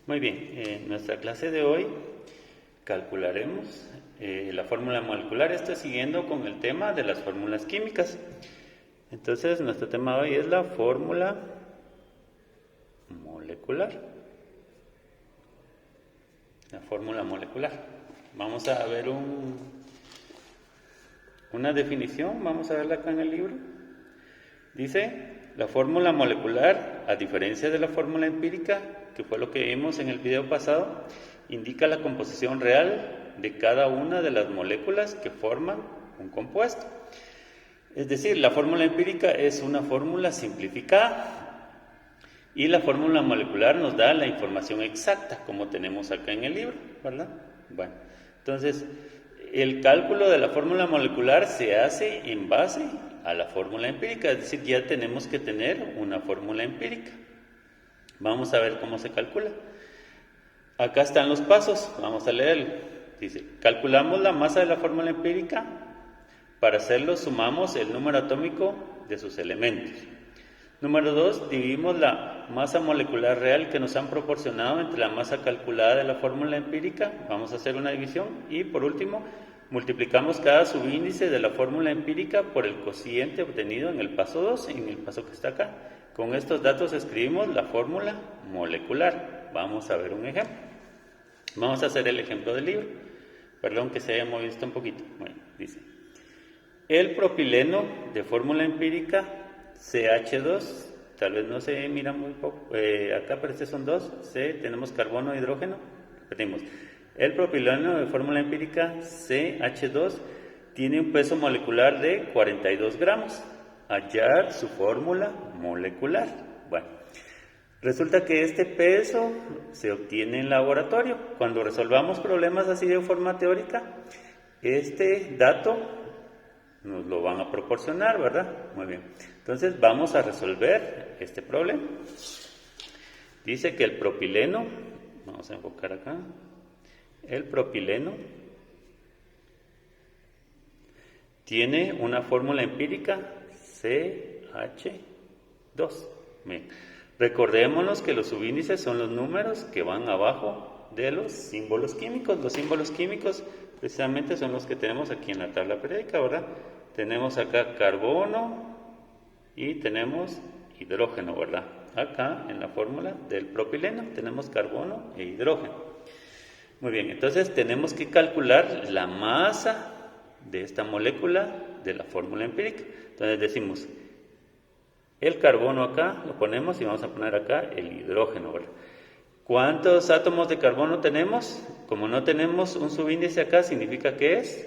Muy bien, en nuestra clase de hoy calcularemos la fórmula molecular. Esto siguiendo con el tema de las fórmulas químicas. Entonces, nuestro tema de hoy es la fórmula molecular. La fórmula molecular. Vamos a ver una definición, vamos a verla acá en el libro. Dice, la fórmula molecular, a diferencia de la fórmula empírica, que fue lo que vimos en el video pasado, indica la composición real de cada una de las moléculas que forman un compuesto. Es decir, la fórmula empírica es una fórmula simplificada y la fórmula molecular nos da la información exacta, como tenemos acá en el libro, ¿verdad? Bueno, entonces, el cálculo de la fórmula molecular se hace en base a la fórmula empírica, es decir, ya tenemos que tener una fórmula empírica. Vamos a ver cómo se calcula. Acá están los pasos, vamos a leerlo. Dice, calculamos la masa de la fórmula empírica. Para hacerlo sumamos el número atómico de sus elementos. Número 2, dividimos la masa molecular real que nos han proporcionado entre la masa calculada de la fórmula empírica. Vamos a hacer una división. Y por último, multiplicamos cada subíndice de la fórmula empírica por el cociente obtenido en el paso 2, en el paso que está acá. Con estos datos escribimos la fórmula molecular. Vamos a ver un ejemplo. Vamos a hacer el ejemplo del libro. Perdón que se haya movido esto un poquito. Bueno, dice, el propileno de fórmula empírica CH2, tal vez no se mira muy poco, acá pero estos son dos, tenemos carbono e hidrógeno, repetimos, el propileno de fórmula empírica CH2 tiene un peso molecular de 42 gramos, hallar su fórmula molecular. Bueno, resulta que este peso se obtiene en laboratorio. Cuando resolvamos problemas así de forma teórica, este dato nos lo van a proporcionar, ¿verdad? Muy bien. Entonces vamos a resolver este problema. Dice que el propileno, vamos a enfocar acá, el propileno tiene una fórmula empírica CH2. Bien. Recordémonos que los subíndices son los números que van abajo de los símbolos químicos. Los símbolos químicos precisamente son los que tenemos aquí en la tabla periódica, ¿verdad? Tenemos acá carbono y tenemos hidrógeno, ¿verdad? Acá en la fórmula del propileno tenemos carbono e hidrógeno. Muy bien, entonces tenemos que calcular la masa de esta molécula de la fórmula empírica. Entonces decimos, el carbono acá lo ponemos y vamos a poner acá el hidrógeno, ¿verdad? ¿Cuántos átomos de carbono tenemos? Como no tenemos un subíndice acá, significa que es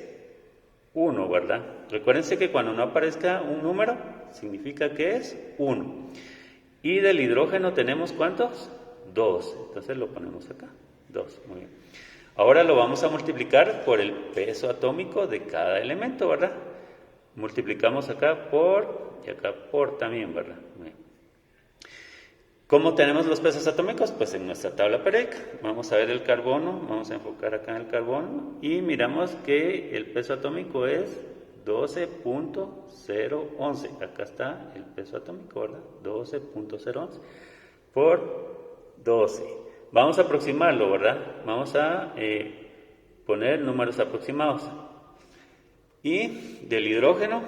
1, ¿verdad? Recuérdense que cuando no aparezca un número, significa que es 1. Y del hidrógeno tenemos ¿cuántos? 2. Entonces lo ponemos acá, 2. Muy bien. Ahora lo vamos a multiplicar por el peso atómico de cada elemento, ¿verdad? Multiplicamos acá por y acá por también, ¿verdad? Muy bien. ¿Cómo tenemos los pesos atómicos? Pues en nuestra tabla periódica. Vamos a ver el carbono, vamos a enfocar acá en el carbono y miramos que el peso atómico es 12.011. Acá está el peso atómico, ¿verdad? 12.011 por 12. Vamos a aproximarlo, ¿verdad? Vamos a poner números aproximados. Y del hidrógeno,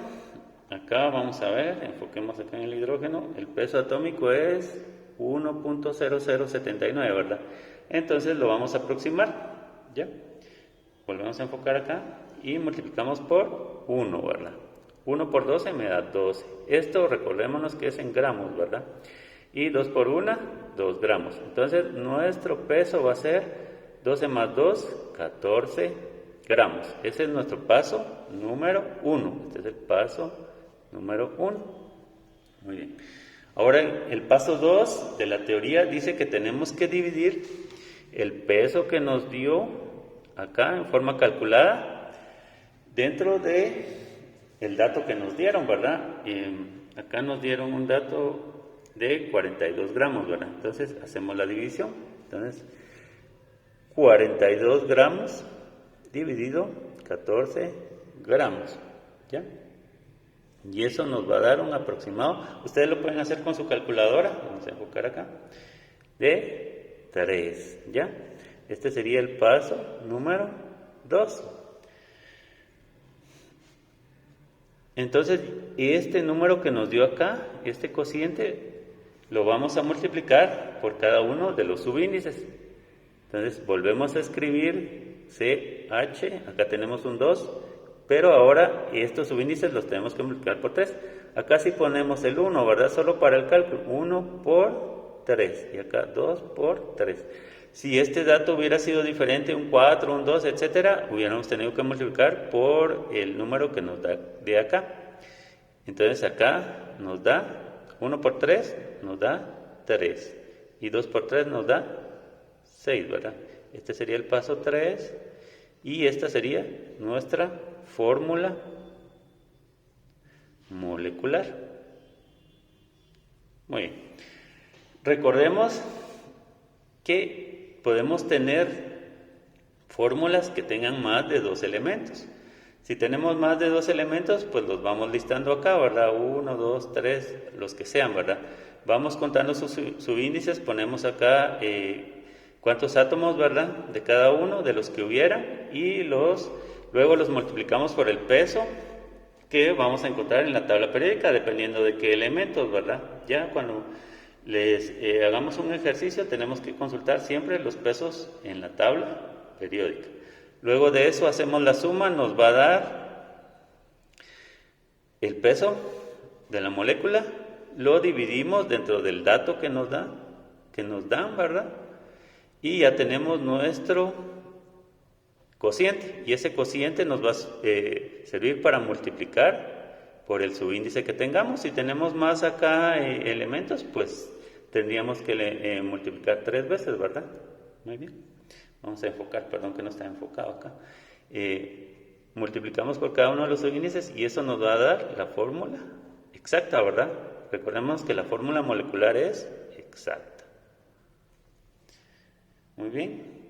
acá vamos a ver, enfoquemos acá en el hidrógeno, el peso atómico es 1.0079, ¿verdad? Entonces lo vamos a aproximar, ¿ya? Volvemos a enfocar acá y multiplicamos por 1, ¿verdad? 1 por 12 me da 12. Esto recordémonos que es en gramos, ¿verdad? Y 2 por 1, 2 gramos. Entonces nuestro peso va a ser 12 más 2, 14 gramos. Ese es nuestro paso número 1. Este es el paso número 1. Muy bien. Ahora el paso 2 de la teoría dice que tenemos que dividir el peso que nos dio acá en forma calculada dentro de el dato que nos dieron, ¿verdad? Acá nos dieron un dato de 42 gramos, ¿verdad? Entonces hacemos la división. Entonces 42 gramos dividido 14 gramos, ¿ya? Y eso nos va a dar un aproximado, ustedes lo pueden hacer con su calculadora, vamos a enfocar acá, de 3, ¿ya? Este sería el paso número 2. Entonces, este número que nos dio acá, este cociente, lo vamos a multiplicar por cada uno de los subíndices. Entonces, volvemos a escribir CH, acá tenemos un 2, pero ahora estos subíndices los tenemos que multiplicar por 3. Acá sí ponemos el 1, ¿verdad? Solo para el cálculo, 1 por 3, y acá 2 por 3. Si este dato hubiera sido diferente, un 4, un 2, etcétera, hubiéramos tenido que multiplicar por el número que nos da de acá. Entonces acá nos da 1 por 3, nos da 3. Y 2 por 3 nos da 6, ¿verdad? Este sería el paso 3. Y esta sería nuestra fórmula molecular. Muy bien. Recordemos que podemos tener fórmulas que tengan más de 2 elementos. Si tenemos más de 2 elementos, pues los vamos listando acá, ¿verdad? 1, 2, 3, los que sean, ¿verdad? Vamos contando sus subíndices, ponemos acá cuántos átomos, ¿verdad? De cada uno, de los que hubiera, y luego los multiplicamos por el peso que vamos a encontrar en la tabla periódica, dependiendo de qué elementos, ¿verdad? Ya cuando les hagamos un ejercicio, tenemos que consultar siempre los pesos en la tabla periódica. Luego de eso hacemos la suma, nos va a dar el peso de la molécula, lo dividimos dentro del dato que nos dan, ¿verdad? Y ya tenemos nuestro cociente, y ese cociente nos va a servir para multiplicar por el subíndice que tengamos. Si tenemos más acá elementos, pues tendríamos que multiplicar 3 veces, ¿verdad? Muy bien. Vamos a enfocar, perdón que no está enfocado acá. Multiplicamos por cada uno de los subíndices y eso nos va a dar la fórmula exacta, ¿verdad? Recordemos que la fórmula molecular es exacta. Muy bien.